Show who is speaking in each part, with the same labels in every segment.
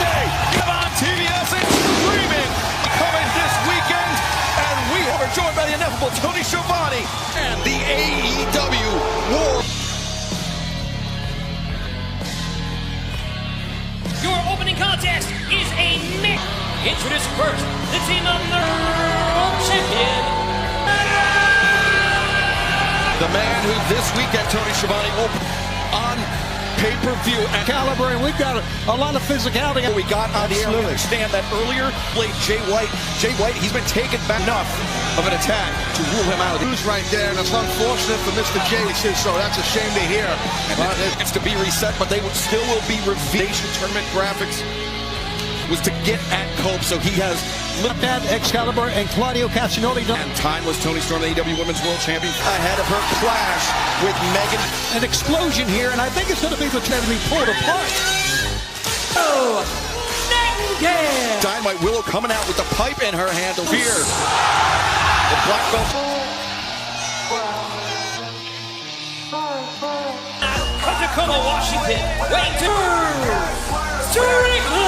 Speaker 1: Thursday. Live on TBS and streaming. Coming this weekend. And we are joined by the ineffable Tony Schiavone and the AEW War.
Speaker 2: Your opening contest is a mix. Introduce first the team of the world champion.
Speaker 1: The man who this weekend, Tony Schiavone, opened on pay-per-view and
Speaker 3: caliber, and we've got a lot of physicality.
Speaker 1: We got on the air. We understand that earlier played Jay White. Jay White, he's been taken back enough of an attack to rule him out.
Speaker 4: News right there, and it's unfortunate for Mr. J, so that's a shame to hear.
Speaker 1: And it's to be reset, but they still will be revealed. Tournament graphics was to get at Cope, so he has
Speaker 3: looked at Excalibur and Claudio Castagnoli.
Speaker 1: And timeless Toni Storm, the AEW Women's World Champion, ahead of her clash with Megan.
Speaker 3: An explosion here, and I think it's going to be what's going to be pulled apart. Oh, Nightingale!
Speaker 1: Dynamite Willow coming out with the pipe in her hand. Fear. The black belt.
Speaker 2: Tacoma, Washington, waiting to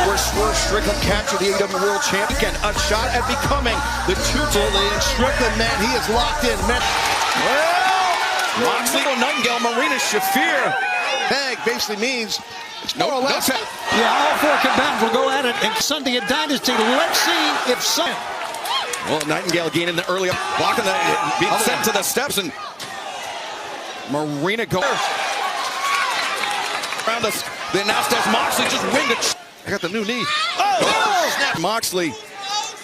Speaker 1: where Swerve Strickland captured the AEW World Champion. A shot at becoming the two-time.
Speaker 4: Strickland, man, he is locked in. Man.
Speaker 1: Well, Moxley, Nightingale, Marina Shafir.
Speaker 4: Tag basically means it's
Speaker 1: no less.
Speaker 3: Yeah, all four combatants will go at it. And Sunday at Dynasty, let's see if some.
Speaker 1: Well, Nightingale gaining the early, blocking the, being sent to the steps, and Marina goes around us. The announced as Moxley just winged it.
Speaker 4: I got the new knee.
Speaker 1: Oh! Snap. Moxley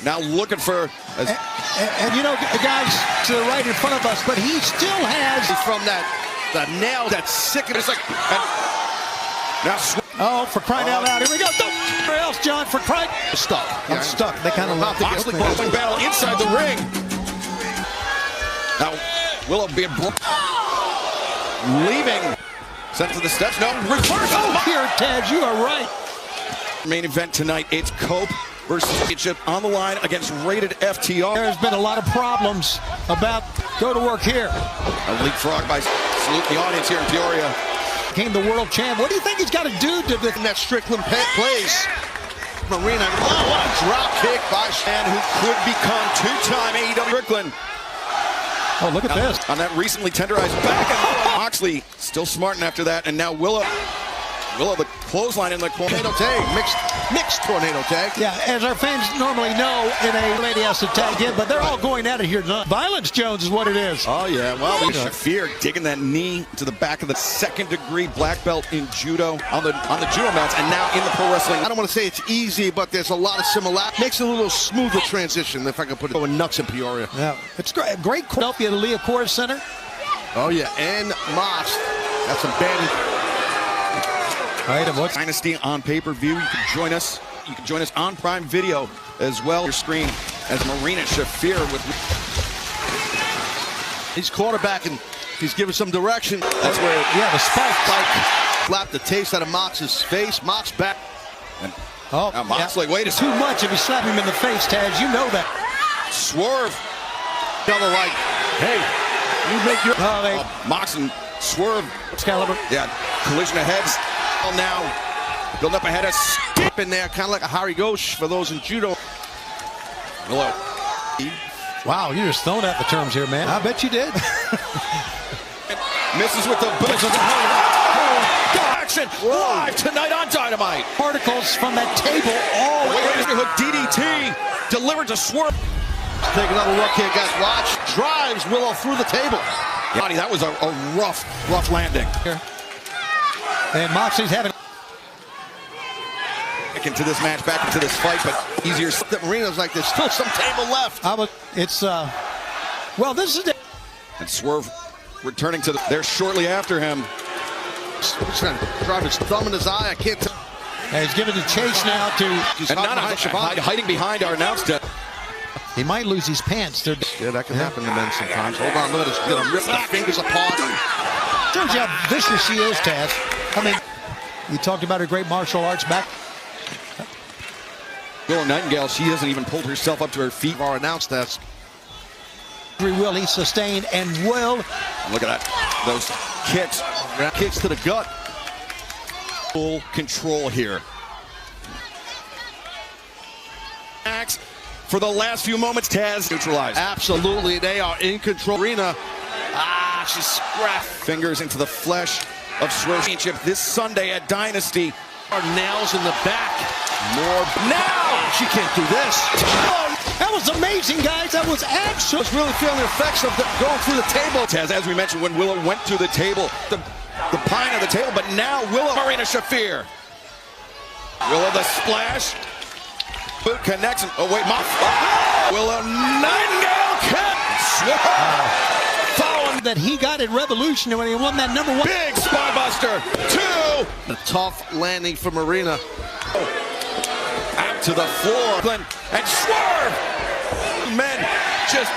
Speaker 1: now looking for.
Speaker 3: And you know, guys to the right in front of us, but he still has.
Speaker 4: From that nail, that's sick. It's like.
Speaker 1: Now.
Speaker 3: Oh, for crying out loud. Here we go. Where else, John, for crying?
Speaker 4: Stuck.
Speaker 3: I'm stuck. They kind of knocked the
Speaker 1: Moxley closing battle inside the ring. Now, Willow being leaving. Sent to the steps. No, reverse.
Speaker 3: Oh, here, Taz, you are right.
Speaker 1: Main event tonight, it's Cope versus Championship on the line against rated FTR.
Speaker 3: There's been a lot of problems about go to work here.
Speaker 1: A leapfrog by salute the audience here in Peoria.
Speaker 3: Became the world champ. What do you think he's got to do to
Speaker 4: in that Strickland place? Marina, what a drop kick by
Speaker 1: Shan, who could become two-time AEW Strickland.
Speaker 3: Oh, look at this.
Speaker 1: On that recently tenderized back, and Moxley still smarting after that, and now Willow the clothesline in the corner.
Speaker 4: Tornado tag, mixed tornado tag.
Speaker 3: Yeah, as our fans normally know, in a lady has to tag in, but they're all going at it here tonight. Violence Jones is what it is.
Speaker 1: Oh yeah, well, Shafir digging that knee to the back of the second-degree black belt in judo on the judo mats, and now in the pro wrestling.
Speaker 4: I don't want to say it's easy, but there's a lot of similarity. Makes it a little smoother transition, if I can put it. Going nuts in Peoria.
Speaker 3: Yeah, it's great. Great Philadelphia, the Leah Core Center.
Speaker 4: Oh yeah, and Moss. That's some bad.
Speaker 1: Dynasty on pay-per-view. You can join us. You can join us on Prime Video as well. Your screen as Marina Shafir with.
Speaker 4: He's quarterbacking. He's giving some direction.
Speaker 1: That's where.
Speaker 4: Yeah, the spike slapped the taste out of Mox's face. Mox back.
Speaker 1: And now Mox like, wait a
Speaker 3: too much if you slap him in the face, Taz. You know that.
Speaker 1: Swerve.
Speaker 4: Double like, hey, you make your.
Speaker 1: Mox and Swerve.
Speaker 3: Excalibur.
Speaker 1: Yeah, collision of heads. Now, build up ahead of
Speaker 4: skip in there, kind of like a Harry Ghosh for those in judo.
Speaker 1: Hello.
Speaker 3: Wow, you're just throwing out the terms here, man. I bet you did.
Speaker 1: Misses with the boots. Action live tonight on Dynamite.
Speaker 3: Particles from that table all the way.
Speaker 1: Hook DDT delivered to Swerve.
Speaker 4: Take another look here, guys. Watch. Drives Willow through the table.
Speaker 1: Yeah, that was a rough landing.
Speaker 3: Here. And Moxley's having
Speaker 1: back into this match, back into this fight, but easier.
Speaker 4: That Marina's like there's still some table left.
Speaker 3: It's well, this is
Speaker 1: and Swerve returning to there shortly after him.
Speaker 4: He's trying to drive his thumb in his eye. I can't tell.
Speaker 3: And he's giving the chase now to.
Speaker 1: And not hiding behind our announcer.
Speaker 3: He might lose his pants.
Speaker 4: Yeah, that can happen to men sometimes. Hold on, look at this. Gonna rip the fingers apart.
Speaker 3: Shows you how vicious she is, Taz. I mean, you talked about her great martial arts back.
Speaker 1: Willow Nightingale, she hasn't even pulled herself up to her feet.
Speaker 4: Or announced that.
Speaker 3: Will he sustain and will.
Speaker 1: Look at that. Those kicks.
Speaker 4: Kicks to the gut.
Speaker 1: Full control here. for the last few moments. Taz neutralized.
Speaker 4: Absolutely, they are in control. Arena. She's scrapped.
Speaker 1: Fingers into the flesh of Swerve Championship this Sunday at Dynasty.
Speaker 4: Our nails in the back. More now. She can't do this.
Speaker 3: That was amazing, guys. That was excellent.
Speaker 4: Was really feeling the effects of going through the table.
Speaker 1: Taz, as we mentioned, when Willow went to the table, the pine of the table, but now Willow, Marina Shafir. Willow the splash. Boot connects him. Oh, wait, Willow Nightingale following
Speaker 3: that he got at Revolution when he won that number 1.
Speaker 1: Big spine buster. 2.
Speaker 4: A tough landing for Marina.
Speaker 1: Out to the floor. And Swerve. Men just.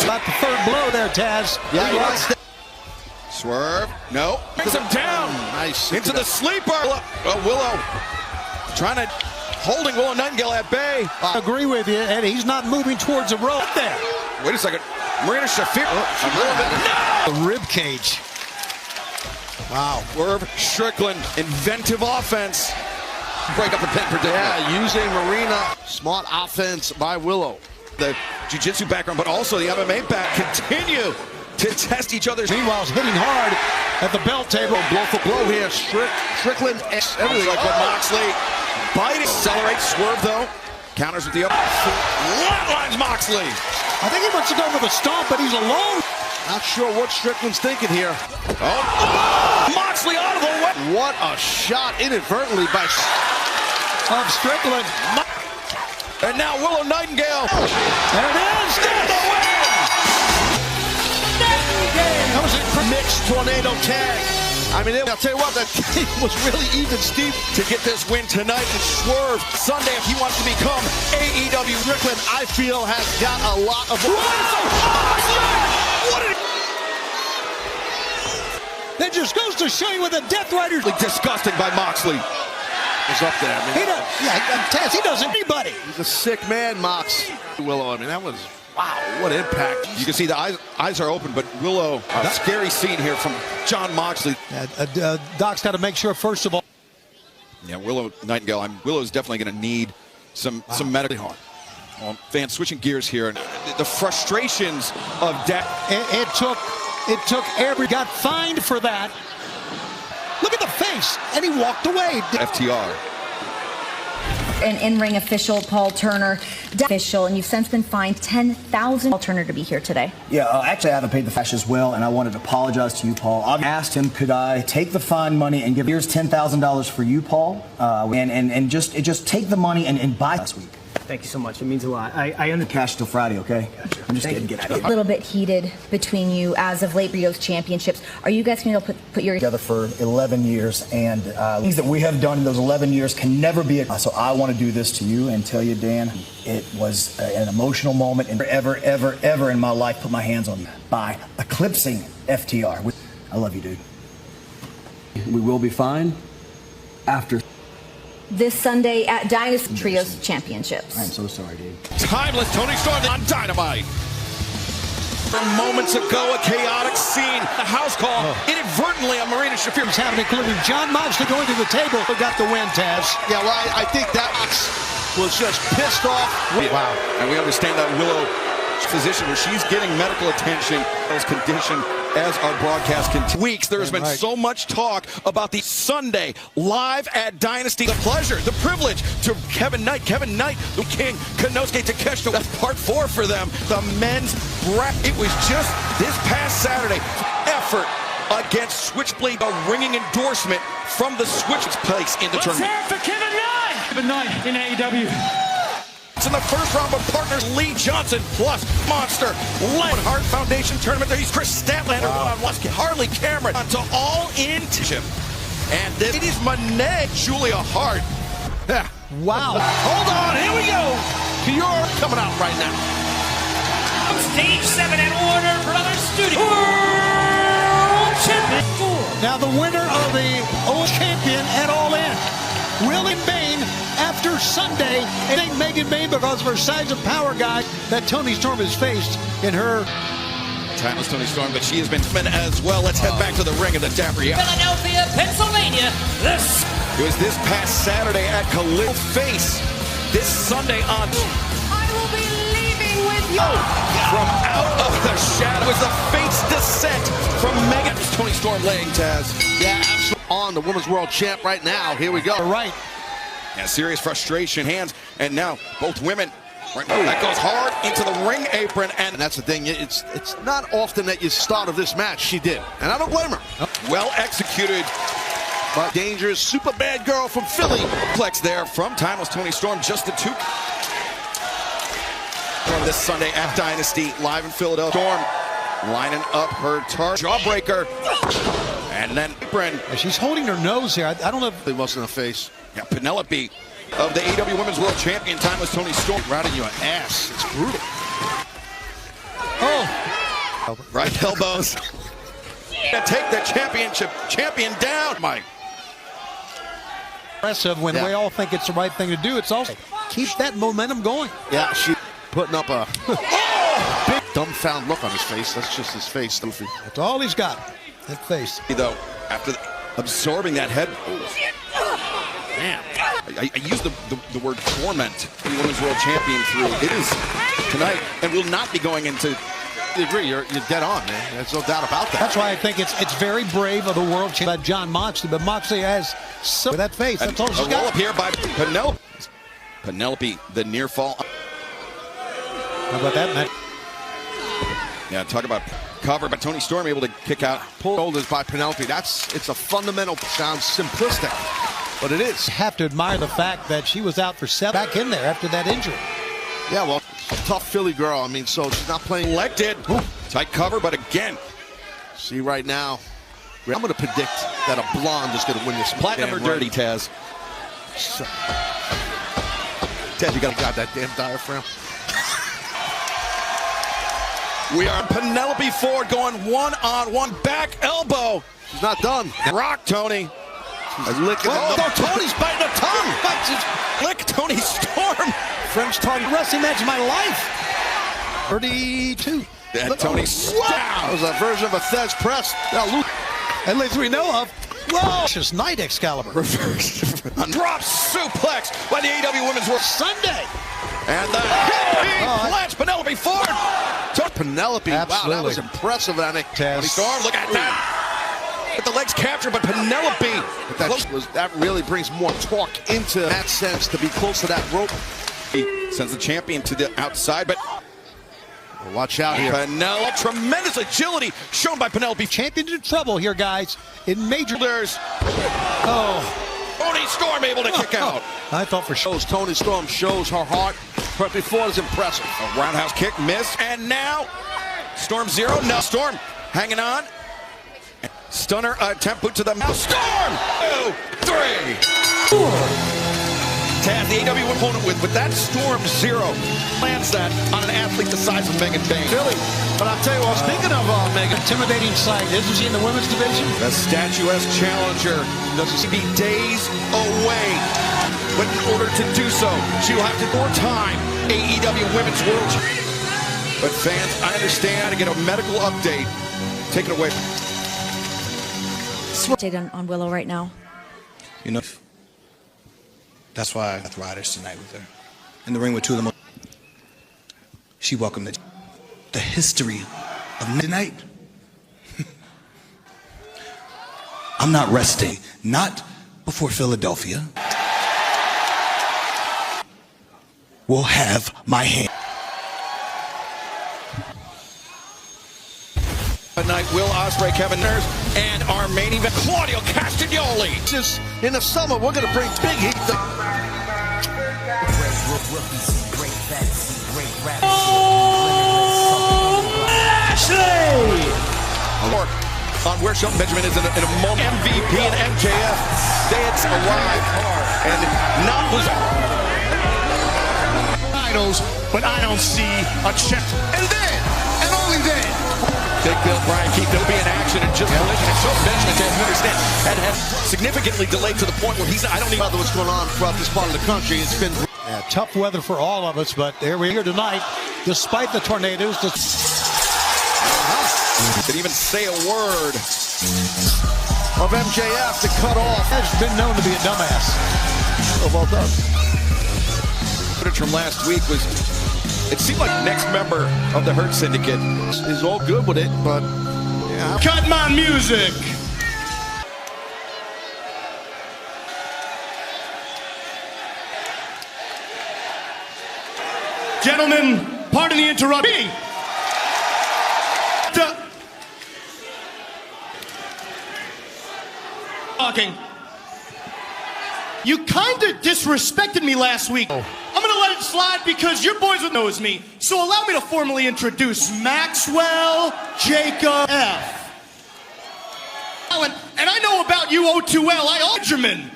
Speaker 3: About the third blow there, Taz.
Speaker 4: Yeah, right.
Speaker 1: Swerve. No. Brings him down.
Speaker 4: Nice.
Speaker 1: Into the sleeper. Willow. Trying to. Holding Willow Nightingale at bay.
Speaker 3: I agree with you, and he's not moving towards the rope there.
Speaker 1: Wait a second. Marina Shafir.
Speaker 3: The rib cage.
Speaker 1: Wow. Swerve Strickland. Inventive offense. Break up the pin predicament.
Speaker 4: Yeah, using Marina. Smart offense by Willow.
Speaker 1: The jiu-jitsu background, but also the MMA back continue to test each other's.
Speaker 3: Meanwhile, he's hitting hard at the belt table.
Speaker 4: Blow for blow here. Strickland. Everything.
Speaker 1: Like what Moxley. Bite, accelerates, Swerve though. Counters with the up. Flatlines Moxley.
Speaker 3: I think he wants to go for the stomp, but he's alone.
Speaker 4: Not sure what Strickland's thinking here.
Speaker 1: Oh, Moxley out of the way.
Speaker 4: What a shot inadvertently by
Speaker 3: Strickland.
Speaker 1: And now Willow Nightingale.
Speaker 3: There it is.
Speaker 1: Stand the win.
Speaker 3: That was a
Speaker 4: mixed tornado tag. I mean, I'll tell you what, that game was really even steep
Speaker 1: to get this win tonight. And Swerve Sunday, if he wants to become AEW.
Speaker 4: Strickland, I feel, has got a lot of.
Speaker 3: That just goes to show you what the Death Riders.
Speaker 1: Disgusting by Moxley.
Speaker 4: Is up there. I mean,
Speaker 3: he does. Yeah, Taz. He does anybody.
Speaker 4: He's a sick man, Mox. Willow. I mean, that was. Wow, what impact.
Speaker 1: You can see the eyes are open, but Willow, a scary scene here from John Moxley.
Speaker 3: Doc's got to make sure, first of all.
Speaker 1: Yeah, Willow Nightingale, Willow's definitely going to need some medical harm. Well, fans, switching gears here, and the frustrations of death.
Speaker 3: It took every, got fined for that. Look at the face, and he walked away.
Speaker 1: FTR.
Speaker 5: An in-ring official, Paul Turner, official, and you've since been fined $10,000. Paul Turner to be here today.
Speaker 6: Yeah, actually, I haven't paid the fine as well, and I wanted to apologize to you, Paul. I asked him, could I take the fine money and give here's $10,000 for you, Paul, and just take the money and buy last week.
Speaker 7: Thank you so much. It means a lot. I under
Speaker 6: cash till Friday, okay? Gotcha. I'm just kidding. Get out of here.
Speaker 5: A little bit heated between you as of late for those championships. Are you guys going to put your
Speaker 6: together for 11 years, and things that we have done in those 11 years can never be. So I want to do this to you and tell you, Dan, it was an emotional moment, and ever in my life put my hands on you by eclipsing FTR. I love you, dude. We will be fine after.
Speaker 5: This Sunday at Dynasty Trios Championships.
Speaker 6: I'm so sorry, dude.
Speaker 1: Timeless Tony Storm on Dynamite. Moments ago, a chaotic scene. A house call inadvertently on Marina Shafir.
Speaker 3: It's happening, including John Moxley going to the table. Who got the win, Taz?
Speaker 4: Yeah, well, I think that was just pissed off.
Speaker 1: Wow. And we understand that Willow's position where she's getting medical attention, as condition as our broadcast continues. Weeks, there has been so much talk about the Sunday live at Dynasty. The pleasure, the privilege to Kevin Knight, the King, Konosuke Takeshita. That's part 4 for them. The men's rap. It was just this past Saturday. Effort against Switchblade, a ringing endorsement from the Switch place in the tournament.
Speaker 2: Let's hear it for Kevin Knight. Kevin Knight in AEW.
Speaker 1: In the first round of partners, Lee Johnson plus Monster. Led Hart Foundation tournament. He's Chris Statlander one-on-one. Harley Cameron to all in him. And this is Monet, Julia Hart. Yeah.
Speaker 3: Wow.
Speaker 1: Hold on, here we go. Pure coming out right now.
Speaker 2: Stage 7 at Warner Brothers Studio. World Champion 4.
Speaker 3: Now the winner of the old champion at All In, Willie Bain. After Sunday, I think Megan Bain, because of her size and power guy that Tony Storm has faced in her.
Speaker 1: Timeless Tony Storm, but she has been as well. Let's head back to the ring of the Dapper.
Speaker 2: Philadelphia, Pennsylvania.
Speaker 1: It was this past Saturday at Khalil Face. This Sunday on.
Speaker 8: will be leaving with you.
Speaker 1: From out of the shadows, the fate's descent from Megan. Toni Storm laying Taz.
Speaker 4: Yeah, absolutely. On the Women's World Champ right now. Here we go.
Speaker 3: Right.
Speaker 1: Yeah, serious frustration. Hands, and now both women. Right, that goes hard into the ring apron, and
Speaker 4: that's the thing. It's not often that you start of this match. She did, and I don't blame her.
Speaker 1: Well executed.
Speaker 4: But dangerous, super bad girl from Philly.
Speaker 1: Flex there from Timeless Toni Storm. Just the two. This Sunday at Dynasty, live in Philadelphia. Storm lining up her target. Jawbreaker. And then apron.
Speaker 3: She's holding her nose here. I don't know if
Speaker 4: it wasn't a face.
Speaker 1: Yeah, Penelope of the AEW Women's World Champion, Timeless Toni Storm.
Speaker 4: Right in your ass. It's brutal.
Speaker 3: Oh.
Speaker 1: Right elbows. And take the champion down, Mike.
Speaker 3: Impressive when we all think it's the right thing to do. It's also keep that momentum going.
Speaker 4: Yeah, she putting up a big dumbfound look on his face. That's just his face.
Speaker 3: That's all he's got. That face.
Speaker 1: Though, after absorbing that head. Man, I use the word torment. The Women's World Champion through. It is tonight, and will not be going into.
Speaker 4: I agree. You're dead on, man. There's no doubt about that.
Speaker 3: That's why I think it's very brave of the world champion, John Moxley. But Moxley has that face. That's all she's got.
Speaker 1: A roll up here by Penelope. Penelope, the near fall.
Speaker 3: How about that, man?
Speaker 1: Yeah, talk about cover, but Toni Storm able to kick out.
Speaker 4: Shoulders by Penelope. It's a fundamental. Sounds simplistic, but it is.
Speaker 3: You have to admire the fact that she was out for 7 back in there after that injury.
Speaker 4: Yeah, well, tough Philly girl. I mean, so she's not playing.
Speaker 1: Elected. Tight cover, but again.
Speaker 4: See right now, I'm going to predict that a blonde is going to win this.
Speaker 1: Platinum or dirty, Taz?
Speaker 4: So,
Speaker 1: Taz, you got
Speaker 4: that damn diaphragm.
Speaker 1: We are Penelope Ford going one-on-one back elbow.
Speaker 4: She's not done.
Speaker 1: Rock Toni.
Speaker 4: She's licking
Speaker 1: Toni's biting her tongue. Lick Toni Storm.
Speaker 3: French tongue wrestling match of my life. 32.
Speaker 1: Toni Storm.
Speaker 4: That was a version of a Thez press.
Speaker 3: At least we know of. Whoa! Just Night Excalibur.
Speaker 1: Reverse. Drop suplex by the AEW Women's World
Speaker 3: Sunday.
Speaker 1: And the clutch. Penelope Ford.
Speaker 4: Penelope.
Speaker 3: Absolutely.
Speaker 4: Wow, that was impressive. Toni
Speaker 1: Storm, look at that. With the legs captured, but Penelope.
Speaker 4: That really brings more torque into that sense to be close to that rope.
Speaker 1: He sends the champion to the outside, but
Speaker 4: watch out here.
Speaker 1: Penelope, tremendous agility shown by Penelope.
Speaker 3: Champion in trouble here, guys. In major.
Speaker 1: Toni Storm able to kick out.
Speaker 3: I thought for sure.
Speaker 4: Toni Storm shows her heart. But before is impressive.
Speaker 1: A roundhouse kick, miss, and now Storm 0. No, Storm hanging on. Stunner attempt put to the mouth. Storm! 2, 3. Taz, the AEW opponent with that Storm 0 lands that on an athlete the size of Megan Bain.
Speaker 4: Philly. But I'll tell you what, speaking of Megan,
Speaker 3: intimidating sight, isn't she in the women's division?
Speaker 1: The statuesque challenger doesn't be days away. But in order to do so, she will have to more time. AEW Women's World. But fans, I understand. To get a medical update. Take it away.
Speaker 5: Update on Willow right now.
Speaker 9: You know, that's why I got riders tonight with her. In the ring with two of them. She welcomed the history of tonight. I'm not resting. Not before Philadelphia. Will have my hand.
Speaker 1: Tonight, Will Ospreay, Kevin Nurse, and our main event, Claudio Castagnoli.
Speaker 4: Just in the summer, we're going to bring big heat.
Speaker 2: Lashley!
Speaker 1: On where Shelton Benjamin is in a moment. MVP and MJF. They had arrived and not lose.
Speaker 10: But I don't see a check. And then, and only then,
Speaker 1: Big Bill Brian Keith will be in action and just collision. And Shelton Benjamin, to understand, had significantly delayed to the point where he's, I don't even know
Speaker 4: what's going on throughout this part of the country. It's been
Speaker 3: tough weather for all of us, but there we are tonight, despite the tornadoes.
Speaker 1: Didn't even say a word
Speaker 4: of MJF to cut off.
Speaker 3: Has been known to be a dumbass.
Speaker 4: Oh, well done.
Speaker 1: Footage from last week was It seemed like next member of the Hurt Syndicate
Speaker 4: is all good with it, but yeah.
Speaker 10: Cut my music. Gentlemen, pardon the interruption. Talking. You kind of disrespected me last week. I'm gonna let it slide because your boys would knows me. So allow me to formally introduce Maxwell Jacob F. And I know about you, O2L, Benjamin.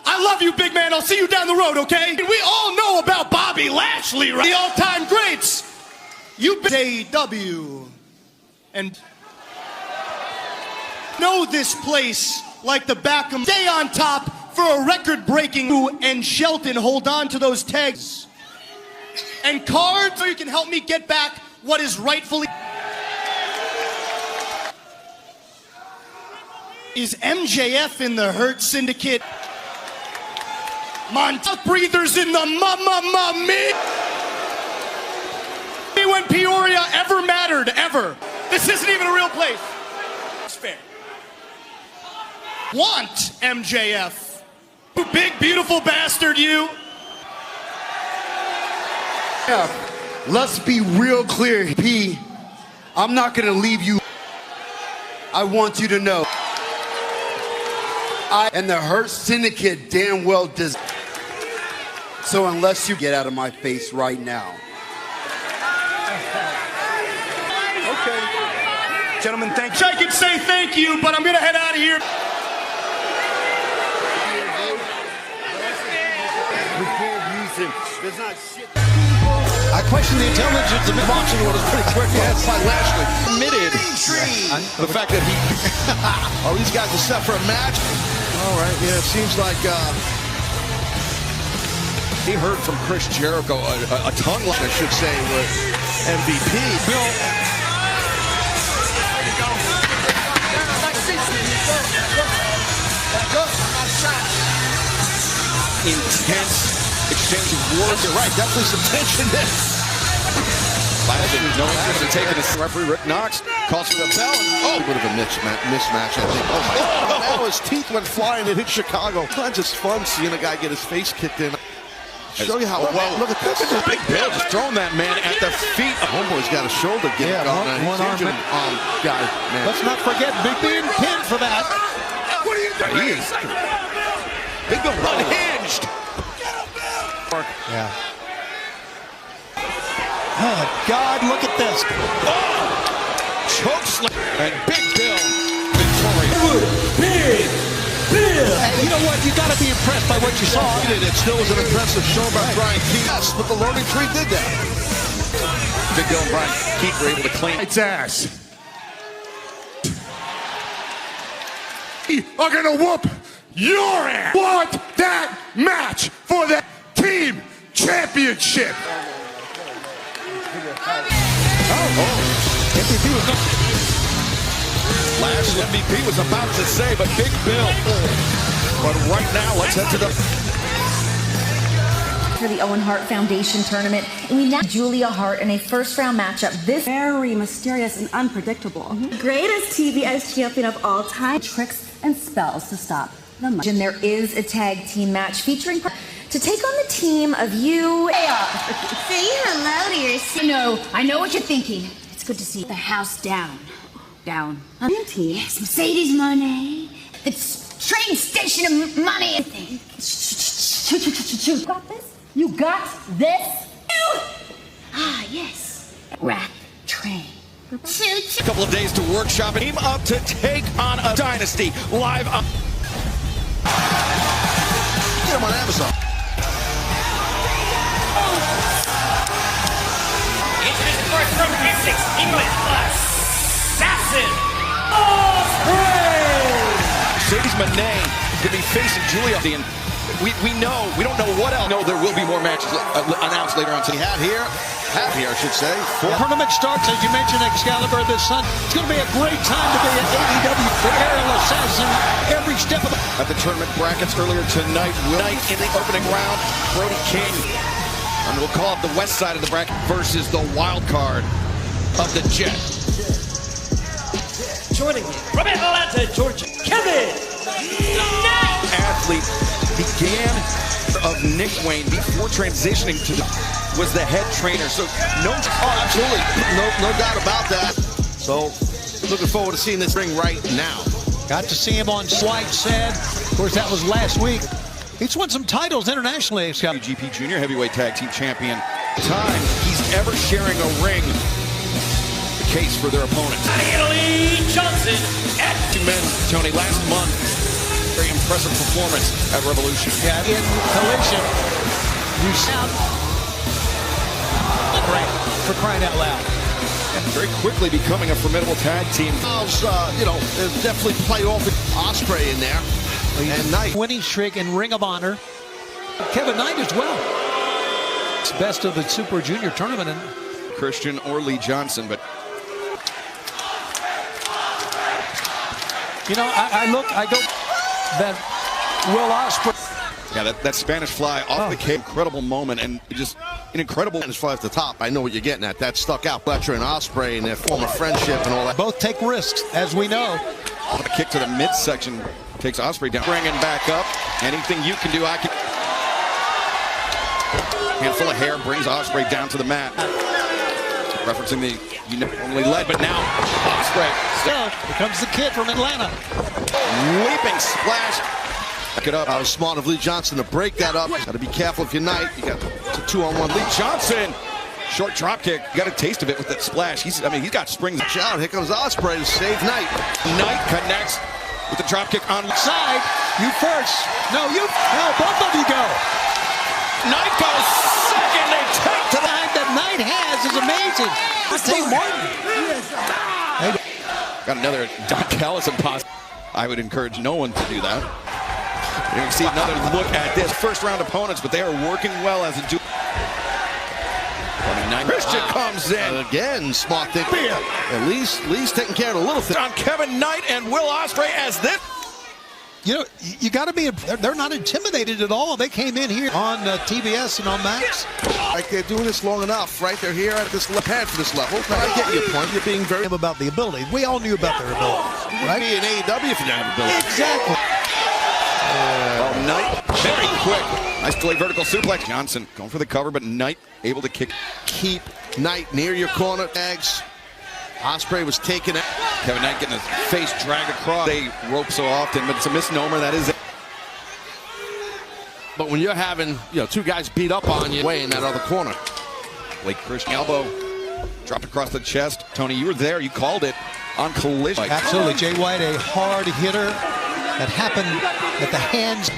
Speaker 10: I love you, big man. I'll see you down the road, okay? And we all know about Bobby Lashley, right? The all-time greats. You've been AEW and know this place like the back of. Stay on top for a record-breaking. And Shelton, hold on to those tags and cards so you can help me get back what is rightfully. Is MJF in the Hurt Syndicate? Mouth breathers in the me. When Peoria ever mattered, ever. This isn't even a real place. It's fair. Want MJF. You big, beautiful bastard, you.
Speaker 11: Yeah, let's be real clear, P. I'm not gonna leave you. I want you to know. I and the Hurt Syndicate damn well does. So unless you get out of my face right now.
Speaker 10: Okay. Gentlemen, thank you. I can say thank you, but I'm gonna head out of here.
Speaker 11: We can't use him. There's not shit.
Speaker 3: I question the intelligence of boxing was pretty quick.
Speaker 4: Yes, by Lashley.
Speaker 1: admitted the fact that he.
Speaker 4: Oh, these guys are set for a match. All right, yeah, it seems like
Speaker 1: He heard from Chris Jericho a tongue line, I should say, with MVP.
Speaker 3: Bill.
Speaker 1: Intense exchange of words.
Speaker 4: You're right, definitely some tension there.
Speaker 1: No one's going to be taking this. Referee Rick Knox calls for the bell.
Speaker 4: Oh, a bit of a mismatch, I think. Oh, my God. Now his teeth went flying and hit Chicago. Sometimes it's fun seeing a guy get his face kicked in. Show you how well. Look at this.
Speaker 1: Big Bill just throwing that man at the feet.
Speaker 4: Homeboy's got a shoulder getting on.
Speaker 3: One arm
Speaker 4: guy, man.
Speaker 3: Let's not forget Big being pinned for that.
Speaker 1: What are you doing? Big Bill unhinged.
Speaker 3: Yeah. Oh, God, look at this.
Speaker 1: Oh! Chokeslam. And Big Bill victorious.
Speaker 3: Big Bill. Hey, you know what? You got to be impressed by what you saw.
Speaker 4: It still was an impressive show by Brian Keith. Yes, but the Loading Tree did that.
Speaker 1: Big Bill and Brian Keith were able to clean
Speaker 10: Its ass. Are gonna whoop your ass. Want that match for the team championship.
Speaker 1: MVP was last MVP was about to say, but Big Bill. But right now, let's head to the
Speaker 5: for the Owen Hart Foundation tournament, and we now Julia Hart in a first-round matchup. This
Speaker 8: Very mysterious and unpredictable. Greatest TBS champion of all time. Tricks and spells to stop the match.
Speaker 5: and there is a tag team match featuring to take on the team of you.
Speaker 8: Say hello to your I know what you're thinking. It's good to see the house down. Down. Team.
Speaker 5: Yes, Mercedes Monet. The train station of money. You got this? You got this? Ah, yes. Rat train.
Speaker 1: a couple of days to workshop and team up to take on a dynasty live on.
Speaker 4: Get him on Amazon.
Speaker 2: Introducing first from Essex, England, Assassin
Speaker 1: Mercedes Monet could be facing Julia. And we know, we don't know what else. No, there will be more matches announced later on. So
Speaker 4: Have here, I should say.
Speaker 3: The tournament starts, as you mentioned, Excalibur this Sunday. It's going to be a great time to be at AEW. The aerial assassin every step of the...
Speaker 1: At the tournament brackets earlier tonight, in the opening round, Brody King And we'll call it the west side of the bracket versus the wild card of the Jet.
Speaker 2: Joining me from Atlanta, Georgia, Kevin Knight.
Speaker 1: Athlete began of Nick Wayne before transitioning to was the head trainer. So
Speaker 4: absolutely, no doubt about that. So looking forward to seeing this ring right now.
Speaker 3: Got to see him on Slight Said. Of course, that was last week. He's won some titles internationally.
Speaker 1: GP Junior Heavyweight Tag Team Champion. Time he's ever sharing a ring. The case for their opponents.
Speaker 2: Lee Johnson at
Speaker 1: Two men, Tony, last month. Very impressive performance at Revolution.
Speaker 3: Yeah, in Collision, you sound great for crying out loud.
Speaker 1: And very quickly becoming a formidable tag team.
Speaker 4: There's definitely play off with Ospreay in there. And Knight.
Speaker 3: Winning streak in Ring of Honor. Kevin Knight as well. It's best of the Super Junior tournament.
Speaker 1: Christian or Lee Johnson, but
Speaker 3: you know, I go that Will Ospreay.
Speaker 1: Yeah, that Spanish fly off the cape, incredible moment, and just an incredible
Speaker 4: Spanish fly at the top. I know what you're getting at. That stuck out. Fletcher and Ospreay and their former friendship and all that.
Speaker 3: Both take risks, as we know.
Speaker 1: A kick to the midsection takes Ospreay down. Bringing back up. Anything you can do, I can. Handful of hair brings Ospreay down to the mat. Referencing the only led, but now Ospreay.
Speaker 3: So here comes the kid from Atlanta.
Speaker 1: Leaping splash. Back it up.
Speaker 4: I was smart of Lee Johnson to break that up. Got to be careful if you're Knight. You got a 2-on-1.
Speaker 1: Lee Johnson. Short drop kick. Got a taste of it with that splash. He's got springs.
Speaker 4: Watch out. Here comes Ospreay to save Knight.
Speaker 1: Knight connects with the drop kick on
Speaker 3: side. You first. No, both of you go.
Speaker 1: Knight goes second. They take to the
Speaker 3: time that Knight has is amazing. Steve Martin.
Speaker 1: Got another Don Callis impossible. I would encourage no one to do that. You can see another look at this. First round opponents, but they are working well as a duo. Christian comes in.
Speaker 4: Again, smart thing. At least Lee's taking care of the little thing.
Speaker 1: On Kevin Knight and Will Ospreay as this.
Speaker 3: You know, you got to be, they're not intimidated at all. They came in here on TBS and on Max.
Speaker 4: Like they're doing this long enough, right? They're here at this pad for this level. Now, I get your point. You're being very
Speaker 3: about the ability. We all knew about their ability.
Speaker 4: Right? Be an AEW if you don't have ability.
Speaker 3: Exactly.
Speaker 1: Knight, very quick. Nice delayed vertical suplex. Johnson going for the cover, but Knight able to kick.
Speaker 4: Keep Knight near your corner tags. Ospreay was taking it.
Speaker 1: Kevin Knight getting his face dragged across. They rope so often, but it's a misnomer. That is it.
Speaker 4: But when you're having two guys beat up on you way in that other corner.
Speaker 1: Blake Christian elbow dropped across the chest. Tony, you were there. You called it on Collision.
Speaker 3: Absolutely. Jay White, a hard hitter. That happened at the hands.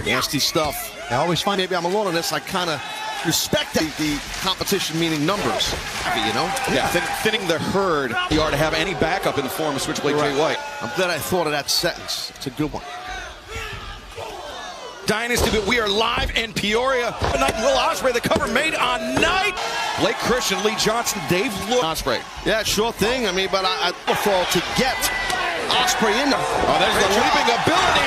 Speaker 4: Nasty stuff. I always find maybe I'm alone on this. I kind of respect the competition, meaning numbers.
Speaker 1: Yeah, thinning the herd. You are to have any backup in the form of Switchblade Jay White.
Speaker 4: I'm glad I thought of that sentence. It's a good one.
Speaker 1: Dynasty, but we are live in Peoria. Tonight, Will Ospreay, the cover made on Knight. Blake Christian, Lee Johnson, Dave Look. Ospreay.
Speaker 4: Yeah, sure thing. But I prefer to get Ospreay in there.
Speaker 1: Oh, there's the leaping ability.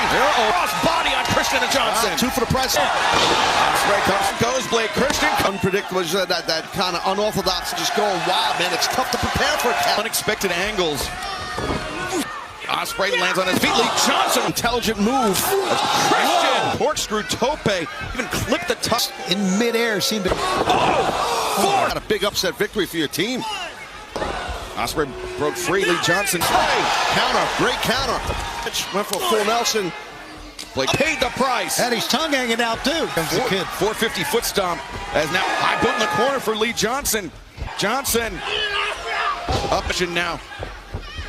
Speaker 1: Cross body on Christian and Johnson.
Speaker 4: Two for the price.
Speaker 1: Ospreay comes and goes. Blake Christian.
Speaker 4: Unpredictable. That kind of unorthodox, just going wild, man. It's tough to prepare for it.
Speaker 1: Unexpected angles. Ospreay lands on his feet. Lee Johnson.
Speaker 4: Intelligent move.
Speaker 1: Christian. Corkscrew tope. Even clipped the tusk.
Speaker 3: In midair seemed to.
Speaker 4: Got a big upset victory for your team.
Speaker 1: Ospreay broke free. Lee Johnson.
Speaker 4: Counter. Great counter. Went for a full Nelson.
Speaker 1: Blake paid the price.
Speaker 3: Had his tongue hanging out, too. Comes the kid.
Speaker 1: 450 foot stomp. As now high boot in the corner for Lee Johnson. Johnson. Up now.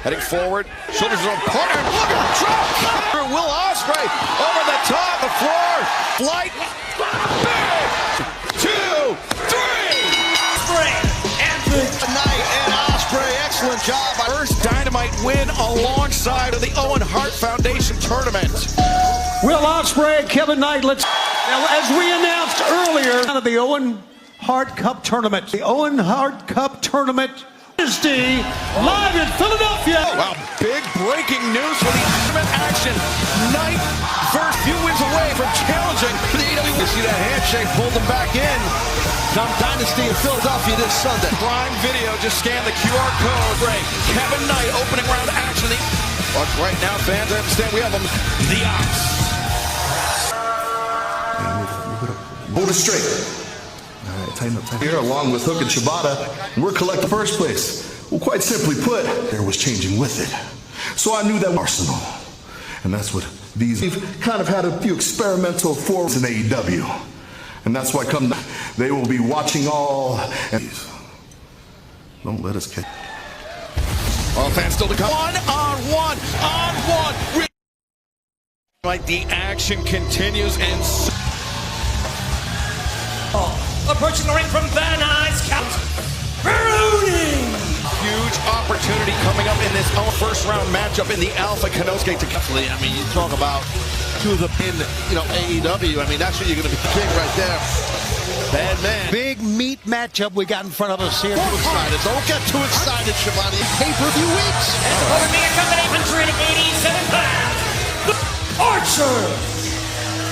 Speaker 1: Heading forward. Shoulders on partner. Look at the drop. Will Ospreay over the top. The floor. Flight. Big. 2, 3.
Speaker 2: Ospreay and
Speaker 4: Knight and Ospreay. Excellent job.
Speaker 1: First Dynamite win alongside of the Owen Hart Foundation tournament.
Speaker 3: Will Ospreay, Kevin Knight. Now, as we announced earlier, out of the Owen Hart Cup tournament. The Owen Hart Cup tournament. Dynasty live in Philadelphia.
Speaker 1: Wow, big breaking news for the tournament action. Knight first few wins away from challenging for the AEW.
Speaker 4: You see that handshake, pulled them back in. on Dynasty in Philadelphia this Sunday.
Speaker 1: Prime Video, just scan the QR code. Great. Kevin Knight, opening round action. But right now, fans, I understand we have them. The Ops.
Speaker 12: Hold it straight. All right, tighten up. Here, along with Hook and Shibata, we're collecting first place. Well, quite simply put, there was changing with it. So I knew that Arsenal. And that's what we've kind of had a few experimental forms in AEW. And that's why they will be watching all. And don't let us catch.
Speaker 1: All fans still to come. One. Like the action continues and.
Speaker 2: Approaching the ring from Van Nuys, Count Brody.
Speaker 1: Huge opportunity coming up in this first round matchup in the Alpha Kanosuke to
Speaker 4: I mean, you talk about two of the AEW. I mean, that's what you're going to be king right there. Bad man.
Speaker 3: Big meat matchup we got in front of us here.
Speaker 4: Don't get too excited, Shivani. Pay-per-view weeks.
Speaker 2: Over me, a combination 387 pounds. Archer.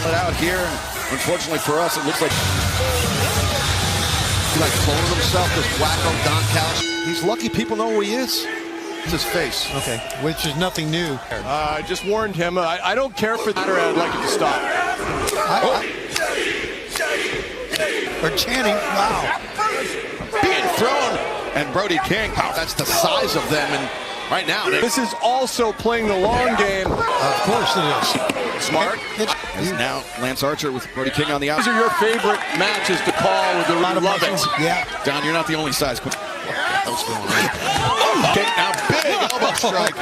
Speaker 1: But out here, unfortunately for us, it looks like
Speaker 4: he's like cloning himself, this wacko Don Callis. He's lucky people know who he is. It's his face.
Speaker 3: Okay, which is nothing new.
Speaker 10: I just warned him. I don't care for that, or I'd like it to stop.
Speaker 3: We're chanting, wow.
Speaker 1: Being thrown, and Brody King.
Speaker 4: That's the size of them, and right now
Speaker 10: this is also playing the long game.
Speaker 3: Of course it is.
Speaker 1: Smart. As now Lance Archer with Brody King on the
Speaker 10: These
Speaker 1: outside.
Speaker 10: are your favorite matches to call with the love it.
Speaker 3: Yeah.
Speaker 1: Don, you're not the only size. What's going on? Okay, now big elbow strike.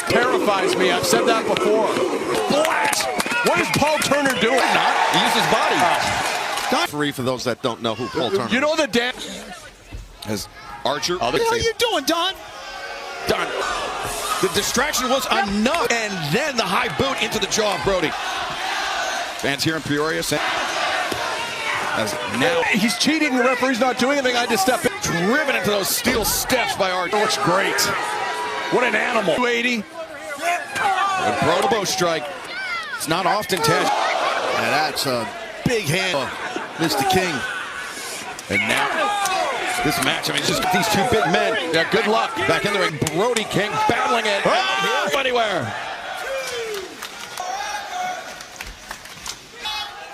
Speaker 10: Terrifies me. I've said that before.
Speaker 1: Blast.
Speaker 10: What is Paul Turner doing?
Speaker 1: He used his body.
Speaker 4: Free for those that don't know who Paul Turner is.
Speaker 10: You know the damn.
Speaker 1: As Archer.
Speaker 3: What the hell are you doing, Don?
Speaker 1: Don. The distraction was enough, and then the high boot into the jaw of Brody. Fans here in Peoria saying, as now
Speaker 10: He's cheating. The referee's not doing anything. I just step in.
Speaker 1: driven into those steel steps by Archer.
Speaker 10: Looks great. What an animal. 280.
Speaker 1: A elbow strike. It's not often, Ted.
Speaker 4: And that's a big hand, Mr. King.
Speaker 1: And now this match, I mean, it's just these two big men. Yeah, good luck. Back in the ring, Brody King battling it. Here, anywhere.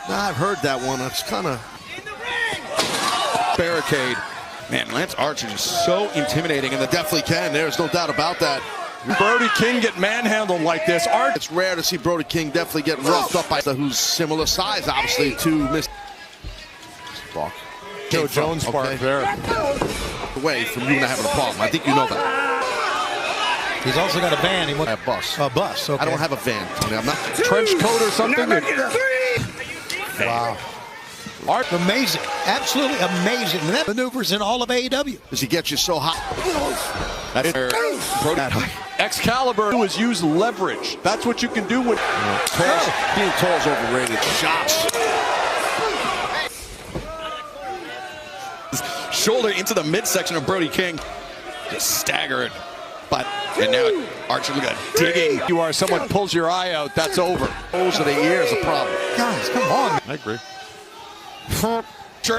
Speaker 4: I've heard that one. It's kind of
Speaker 1: Barricade. Man, Lance Archer is so intimidating, and
Speaker 4: definitely can. There's no doubt about that.
Speaker 10: Brody King get manhandled like this.
Speaker 4: It's rare to see Brody King definitely get roughed up by who's similar size, obviously, to Mr. Spark.
Speaker 10: Joe Jones Spark there.
Speaker 4: Away from you not having a problem. I think you know that.
Speaker 3: He's also got a van. He wants
Speaker 4: a bus.
Speaker 3: A bus. Okay.
Speaker 4: I don't have a van, Tony. I'm not.
Speaker 10: Trench coat or something.
Speaker 3: Wow. Art amazing. Absolutely amazing. That maneuvers in all of AEW.
Speaker 4: Does he get you so hot?
Speaker 10: Excalibur was use leverage. That's what you can do when
Speaker 4: being tall is overrated. Shots.
Speaker 1: Shoulder into the midsection of Brody King. Just staggered. But, and now Archer, look at that digging.
Speaker 10: You are, someone pulls your eye out, that's over.
Speaker 4: Those of the ear is a problem.
Speaker 3: Guys, come on.
Speaker 10: I agree.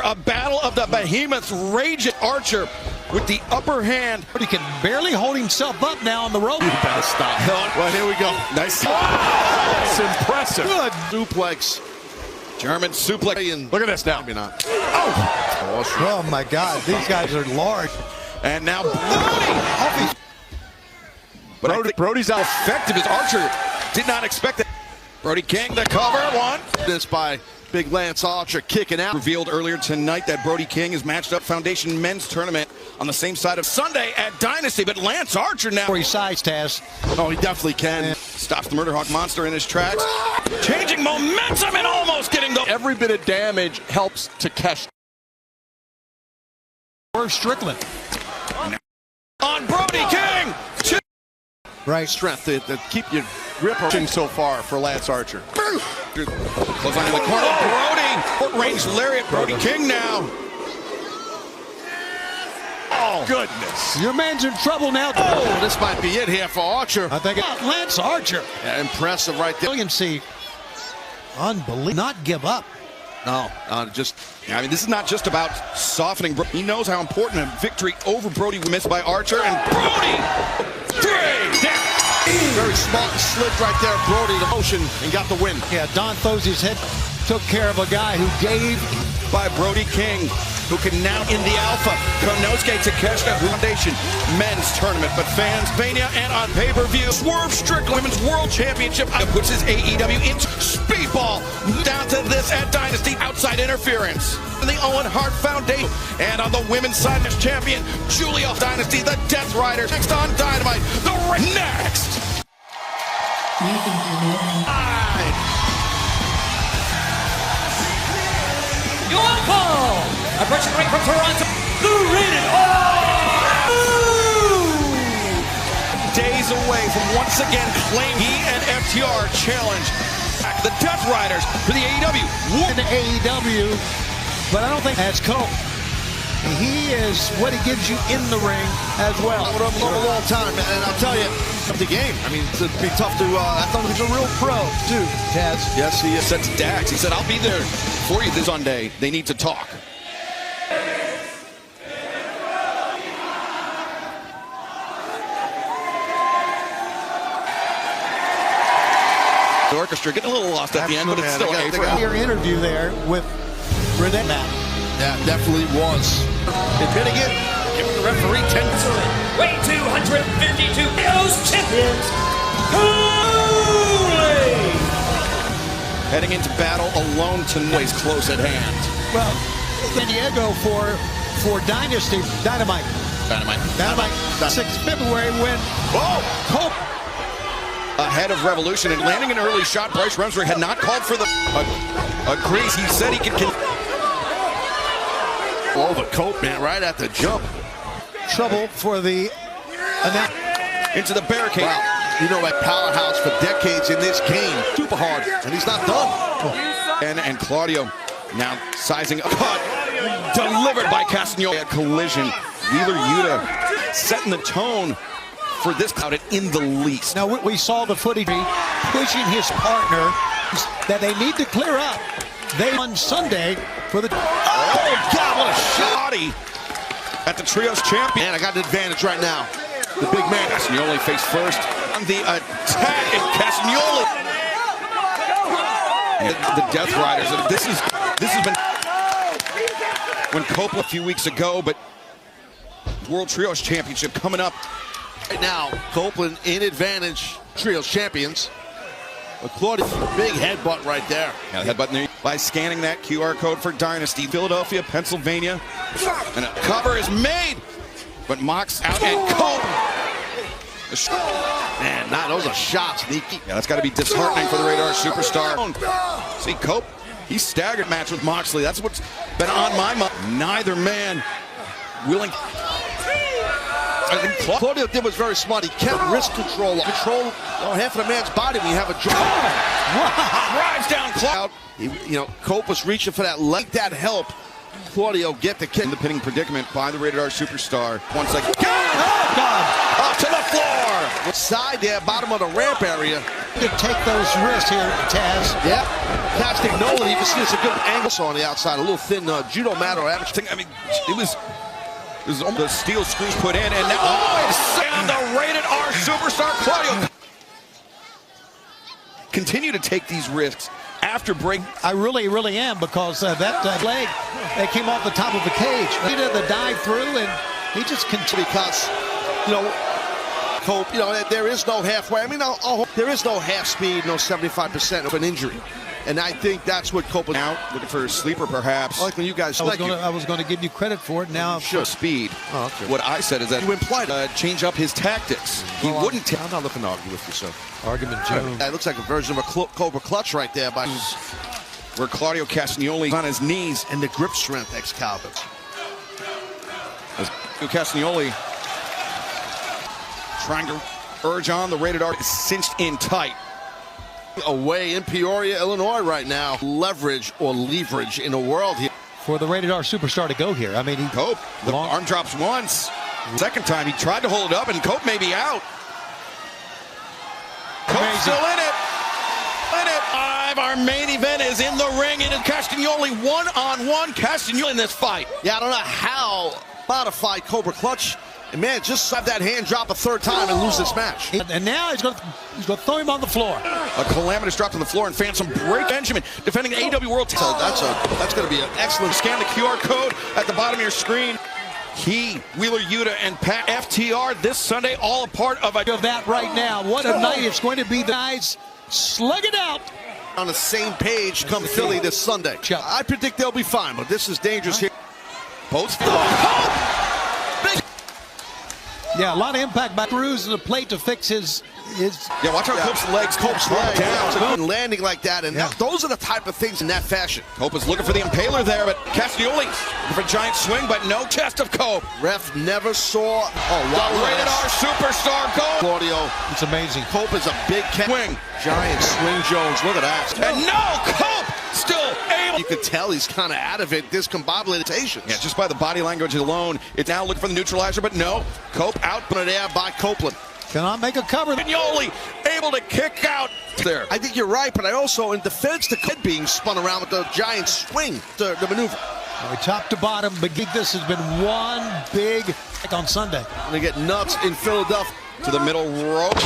Speaker 1: A battle of the behemoths raging. Archer with the upper hand.
Speaker 3: But he can barely hold himself up now on the rope.
Speaker 1: You better stop.
Speaker 4: Well, here we go.
Speaker 1: Nice.
Speaker 10: It's impressive.
Speaker 4: Good suplex.
Speaker 1: German suplex.
Speaker 10: Look at this now.
Speaker 4: Maybe not.
Speaker 3: Oh my God, these guys are large.
Speaker 1: And now Brody. But
Speaker 10: Brody's out.
Speaker 1: Effective as Archer did not expect it. Brody King, the cover, one.
Speaker 4: This by big Lance Archer kicking out.
Speaker 1: Revealed earlier tonight that Brody King is matched up Foundation Men's Tournament on the same side of Sunday at Dynasty. But Lance Archer now.
Speaker 3: For his size, Taz.
Speaker 4: Oh, he definitely can.
Speaker 1: Stops the Murder Hawk Monster in his tracks. Changing momentum and almost getting the.
Speaker 10: Every bit of damage helps to catch.
Speaker 3: Where's Strickland?
Speaker 1: On Brody King.
Speaker 4: Right. Strength to keep your grip
Speaker 10: So far for Lance Archer.
Speaker 1: Close on in the corner. Brody. Foot range lariat. Brody King now.
Speaker 10: Oh, goodness.
Speaker 3: Your man's in trouble now.
Speaker 4: Oh, this might be it here for Archer.
Speaker 3: I think it's Lance Archer.
Speaker 4: Yeah, impressive right there.
Speaker 3: Brilliancy. Unbelievable. Not give up.
Speaker 1: No, I mean, this is not just about softening. He knows how important a victory over Brody was missed by Archer, and Brody,
Speaker 4: very smart and slick right there. Brody, the motion, and got the win.
Speaker 3: Yeah, Don Thosey's head took care of a guy who gave
Speaker 1: by Brody King, who can now in the Alpha Konosuke Takeshita Foundation men's tournament. But fans, Mania and on pay-per-view, Swerve Strickland Women's World Championship puts his AEW into speedball. Down to this at Dynasty, outside interference. The Owen Hart Foundation. And on the women's side, champion Julia Dynasty, the Death Riders. Next on Dynamite, next.
Speaker 2: Your call! Approaching ring from Toronto, the Rated R!
Speaker 1: Days away from once again claiming he and FTR challenge the Death Riders for the AEW.
Speaker 3: In the AEW, but I don't think that's Cope. He is what he gives you in the ring as well.
Speaker 4: I would have loved a long time, and I'll tell you, the game. I mean, it'd be tough to. I thought he was a real pro too, Taz.
Speaker 1: Yes, he said to Dax. He said, "I'll be there for you this Sunday. They need to talk." The orchestra getting a little lost at the end, but it's still a
Speaker 3: your interview there with Renee.
Speaker 4: That definitely was. Admitting it, giving the referee 10.
Speaker 2: Weight 252 kilos champions, Cooley!
Speaker 1: Heading into battle alone tonight, close at hand.
Speaker 3: Well, San Diego for Dynasty Dynamite. 6th February when Cope
Speaker 1: ahead of Revolution and landing an early shot. Bryce Remsburg had not called for a crease. He said he could.
Speaker 4: Oh, the Cope, man, right at the jump.
Speaker 3: Trouble for the
Speaker 1: into the barricade.
Speaker 4: Wow. You know, that powerhouse for decades in this game. Super hard, and he's not done.
Speaker 1: And Claudio now sizing a cut. Delivered by Castagnoli. A collision. Wheeler Yuta setting the tone for this crowd in the least.
Speaker 3: Now, we saw the footage pushing his partner that they need to clear up. They on Sunday for the...
Speaker 1: Oh, God, what a shot at the Trios champion.
Speaker 4: Man, I got an advantage right now. The big man.
Speaker 1: Castagnoli face first on the attack, and Castagnoli. The Death Riders. This has been when Cope a few weeks ago, but World Trios Championship coming up.
Speaker 4: Right now, Copeland in advantage, Trios champions. Claudio, big headbutt right there.
Speaker 1: Yeah, headbutt by scanning that QR code for Dynasty. Philadelphia, Pennsylvania. And a cover is made. But Mox out and Cope.
Speaker 4: Man, nah, those are shots, Nikki.
Speaker 1: Yeah, that's got to be disheartening for the Radar superstar. See, Cope, he staggered match with Moxley. That's what's been on my mind. Neither man willing.
Speaker 4: I think Claudio did was very smart. He kept wrist control half of the man's body when you have a drop.
Speaker 1: Drives down Claudio.
Speaker 4: Cope was reaching for that leg. That helped Claudio get the kick.
Speaker 1: In the pinning predicament by the Rated R superstar. Once again. Oh, God! Up to the floor!
Speaker 4: Side there, bottom of the ramp area.
Speaker 3: To take those risks here, Taz.
Speaker 4: Yeah. Castagnoli, you can see there's a good angle on the outside. A little thin judo mat or average thing. I mean, it was almost the steel screws put in, and now
Speaker 1: and the Rated R superstar Claudio continue to take these risks after break.
Speaker 3: I really am, because that leg that came off the top of the cage. He did the dive through, and he just continued.
Speaker 4: Because, Cope, there is no halfway. I mean, there is no half speed, no 75% of an injury. And I think that's what Cope is
Speaker 1: now looking for a sleeper, perhaps.
Speaker 4: Like when you guys.
Speaker 3: I was going to give you credit for it. Now,
Speaker 1: sure. Speed.
Speaker 4: Oh, okay.
Speaker 1: What I said is that
Speaker 4: you implied
Speaker 1: change up his tactics. He wouldn't.
Speaker 4: I'm not looking to argue with you, sir.
Speaker 3: Argument Jones.
Speaker 4: That looks like a version of a Cobra clutch right there, by
Speaker 1: where Claudio Castagnoli on his knees
Speaker 4: and the grip strength, Excalibur.
Speaker 1: Castagnoli trying to urge on. The Rated R is cinched in tight.
Speaker 4: Away in Peoria, Illinois right now. Leverage or leverage in the world here.
Speaker 3: For the Rated R superstar to go here. I mean,
Speaker 1: Cope, the arm drops once. Second time, he tried to hold it up, and Cope may be out. Cope's still in it. Our main event is is in the ring. It is Castagnoli one-on-one. Castagnoli in this fight.
Speaker 4: Yeah, I don't know how modified Cobra Clutch. And man, just have that hand drop a third time and lose this match.
Speaker 3: And now he's going to throw him on the floor.
Speaker 1: A calamitous drop on the floor and Phantom break. Benjamin defending the AEW World
Speaker 4: So that's going to be an excellent.
Speaker 1: Scan the QR code at the bottom of your screen. He, Wheeler Yuta, and Pat FTR this Sunday, all a part of
Speaker 3: that right now. What a night it's going to be. The guys slug it out.
Speaker 4: On the same page come Philly this Sunday. I predict they'll be fine, but this is dangerous here.
Speaker 1: Both.
Speaker 3: Yeah, a lot of impact by Cruz and the plate to fix his.
Speaker 1: Yeah, watch how Cope's legs
Speaker 4: down. Landing like that, and those are the type of things in that fashion.
Speaker 1: Cope is looking for the impaler there, but Castagnoli looking for a giant swing, but no chest of Cope.
Speaker 4: Ref never saw
Speaker 1: the rated R superstar Cope.
Speaker 4: Claudio,
Speaker 3: it's amazing.
Speaker 4: Cope is a big
Speaker 1: swing.
Speaker 4: Giant swing Jones, look at that.
Speaker 1: And no, Cope still able.
Speaker 4: You could tell he's kind of out of it, discombobulations.
Speaker 1: Yeah, just by the body language alone, it's now looking for the neutralizer, but no, Cope out in air by Copeland.
Speaker 3: Cannot make a cover.
Speaker 1: Castagnoli able to kick out there.
Speaker 4: I think you're right, but I also, in defense to Cope being spun around with the giant swing, the maneuver.
Speaker 3: Top to bottom, but this has been one big on Sunday.
Speaker 4: They get nuts in Philadelphia.
Speaker 1: To the middle rope.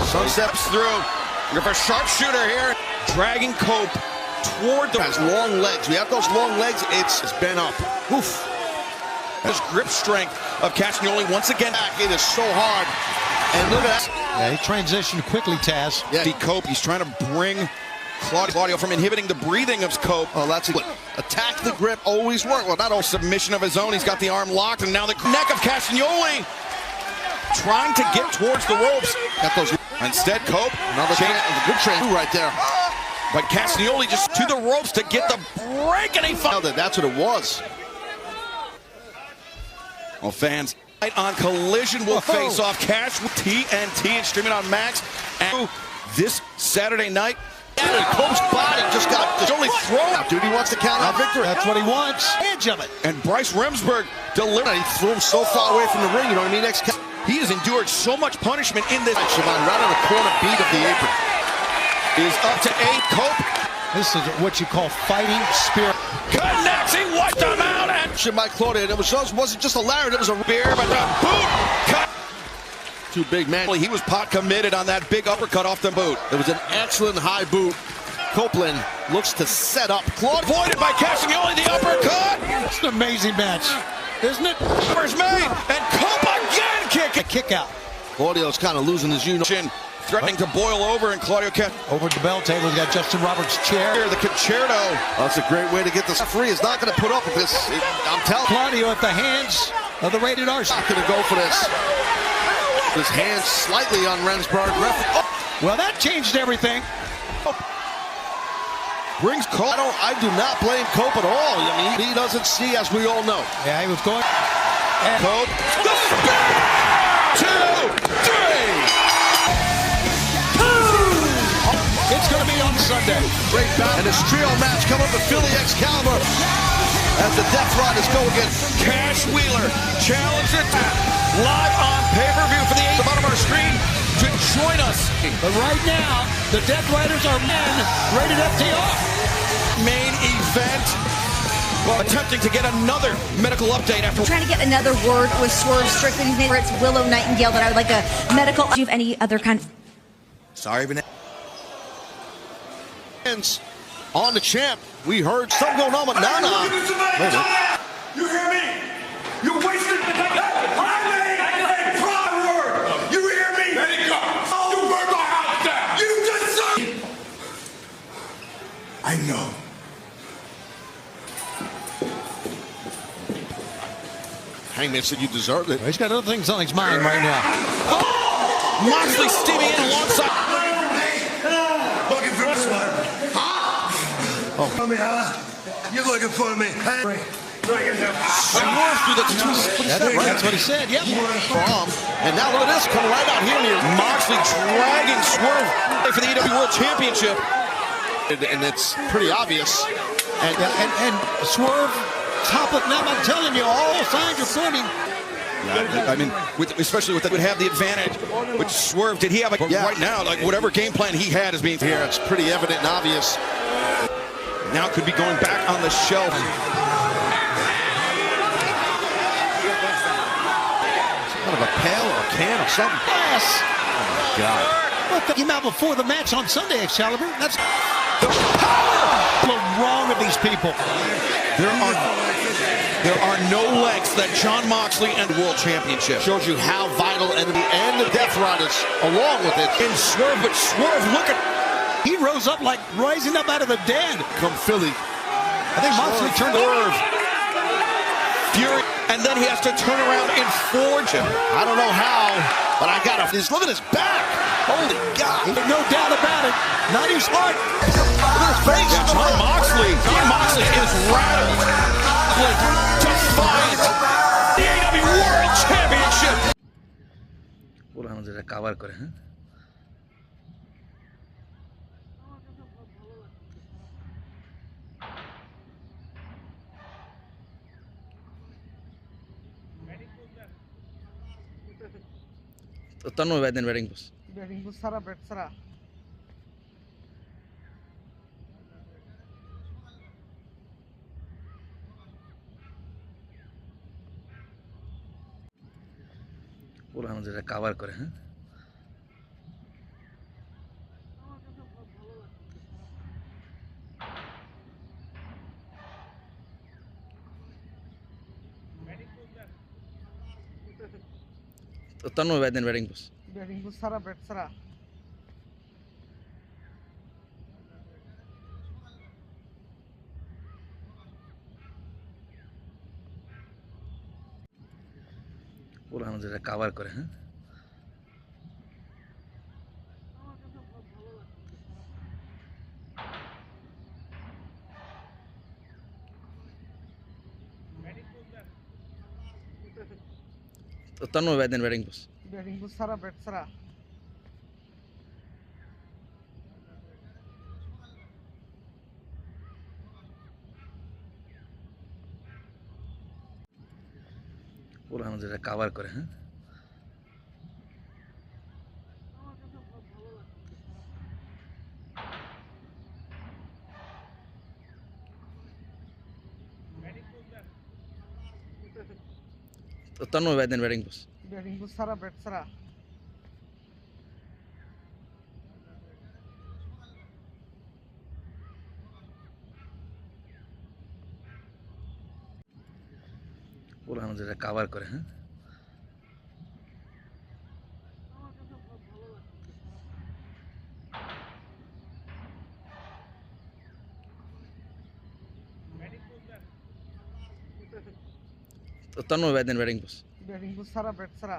Speaker 1: Sun steps through. Looking for a sharpshooter here. Dragging Cope toward the
Speaker 4: long legs. We have those long legs. It's bent up. Oof.
Speaker 1: His grip strength of Castagnoli once again.
Speaker 4: It is so hard. And look at that.
Speaker 3: Yeah, he transitioned quickly, Taz.
Speaker 1: Yeah, Cope, he's trying to bring Claudio from inhibiting the breathing of Cope.
Speaker 4: Oh, that's it. Attack the grip always work. Well, not all
Speaker 1: submission of his own. He's got the arm locked, and now the neck of Castagnoli trying to get towards the ropes.
Speaker 4: Got those.
Speaker 1: Instead, Cope.
Speaker 4: Another good train right there.
Speaker 1: But Castagnoli just to the ropes to get the break, and he found
Speaker 4: it. That's what it was.
Speaker 1: Well, fans on Collision will face off Cash with TNT and streaming on Max. And this Saturday night.
Speaker 4: Cope's body just got only thrown out, dude. He wants to count out victory.
Speaker 3: That's what he wants. Edge of it.
Speaker 1: And Bryce Remsburg delivered.
Speaker 4: He threw him so far away from the ring, you know what I mean?
Speaker 1: He has endured so much punishment in this.
Speaker 4: Siobhan, right on the corner beat of the apron.
Speaker 1: Is up to 8. Cope.
Speaker 3: This is what you call fighting spirit.
Speaker 1: Connects. He wiped him out. And
Speaker 4: Shimai Claudia. And it wasn't just a Larry, it was a
Speaker 1: beer, but the boot cut.
Speaker 4: Too big, man.
Speaker 1: He was pot committed on that big uppercut off the boot.
Speaker 4: It was an excellent high boot. Copeland looks to set up. Claudia
Speaker 1: avoided by Castagnoli, the uppercut.
Speaker 3: It's an amazing match, isn't it?
Speaker 1: Numbers made, and Cope again
Speaker 3: kick out.
Speaker 4: Claudio's kind of losing his unit.
Speaker 1: Threatening to boil over, and Claudio kept
Speaker 3: over the bell table. We got Justin Roberts' chair.
Speaker 1: Here, the concerto.
Speaker 4: That's a great way to get this free. Is not going to put up with this. I'm telling
Speaker 3: Claudio at the hands of the rated R.
Speaker 4: Not going to go for this. His hands slightly on Remsburg.
Speaker 3: Well, that changed everything.
Speaker 4: Brings Cope. I do not blame Cope at all. I mean, he doesn't see, as we all know.
Speaker 3: Yeah, he was going.
Speaker 1: And Cope. The spear! 2, 3.
Speaker 3: It's going to be on Sunday.
Speaker 4: Great battle. And this trio match coming up with Philly Excalibur as the Death Riders go against
Speaker 1: Cash Wheeler. Challenge it live on pay-per-view for the bottom of our screen to join us.
Speaker 3: But right now, the Death Riders are men rated FTR.
Speaker 1: Main event. Well, attempting to get another medical update after
Speaker 5: trying to get another word with Swerve Strickland. His name it's Willow Nightingale, but I would like a medical. Do you have any other kind of...
Speaker 9: Sorry, Vanessa.
Speaker 4: On the champ, we heard something going on with Nana.
Speaker 13: You hear me? You wasted the time. I proper word. You hear me? Let it go. You burn my house down. You just said. I know.
Speaker 4: Hangman said you deserved it.
Speaker 3: He's got other things on his mind right now.
Speaker 1: Oh! Moxley steaming in alongside.
Speaker 13: Looking for this one.
Speaker 3: Oh.
Speaker 13: For me, huh? You're looking for me. Hey.
Speaker 3: That's what he said. Yep.
Speaker 4: And now look at this coming right out here.
Speaker 1: Moxley dragging Swerve for the AEW World Championship.
Speaker 4: And it's pretty obvious.
Speaker 3: And Swerve, top of now, I'm telling you, all signs are pointing.
Speaker 1: Yeah, I mean, especially with that, would have the advantage. But Swerve, did he have right now, like whatever game plan he had is being
Speaker 4: here? It's pretty evident and obvious.
Speaker 1: Now could be going back on the shelf.
Speaker 4: Out of a pail or a can or something.
Speaker 3: Yes.
Speaker 4: Oh my God.
Speaker 3: What the came out before the match on Sunday, Excalibur? That's the power wrong with these people.
Speaker 1: There are no lengths that Jon Moxley and World Championship.
Speaker 4: Shows you how vital enemy and the Death Riders along with it.
Speaker 1: And Swerve, but Swerve, look at.
Speaker 3: He rose up like rising up out of the dead.
Speaker 4: Come Philly.
Speaker 3: I think Moxley turned over.
Speaker 1: Fury, and then he has to turn around and forge him.
Speaker 4: I don't know how, but I got to. Look at his back. Holy God.
Speaker 3: No doubt about it. Not his heart.
Speaker 4: Look at his face.
Speaker 1: Yeah, Jon Moxley is rattled. Defiant. The AEW World Championship.
Speaker 9: পুরো আমাদের cover করে হ্যাঁ तनु batting batting बस
Speaker 14: batting बस सारा bat सारा
Speaker 9: পুরো আমাদের কভার করে হ্যাঁ तनु बैटिंग बस
Speaker 14: सारा बैट सारा
Speaker 9: পুরো আমাদের কভার করে হ্যাঁ तनु बैटिंग बस
Speaker 14: सारा बैट सारा
Speaker 9: পুরো আমাদের কভার করে হ্যাঁ तनु बैटिंग बस
Speaker 14: सारा बैट सारा
Speaker 9: পুরো আমাদের কভার করে হ্যাঁ तनु बैटिंग बस
Speaker 14: सारा बैट सारा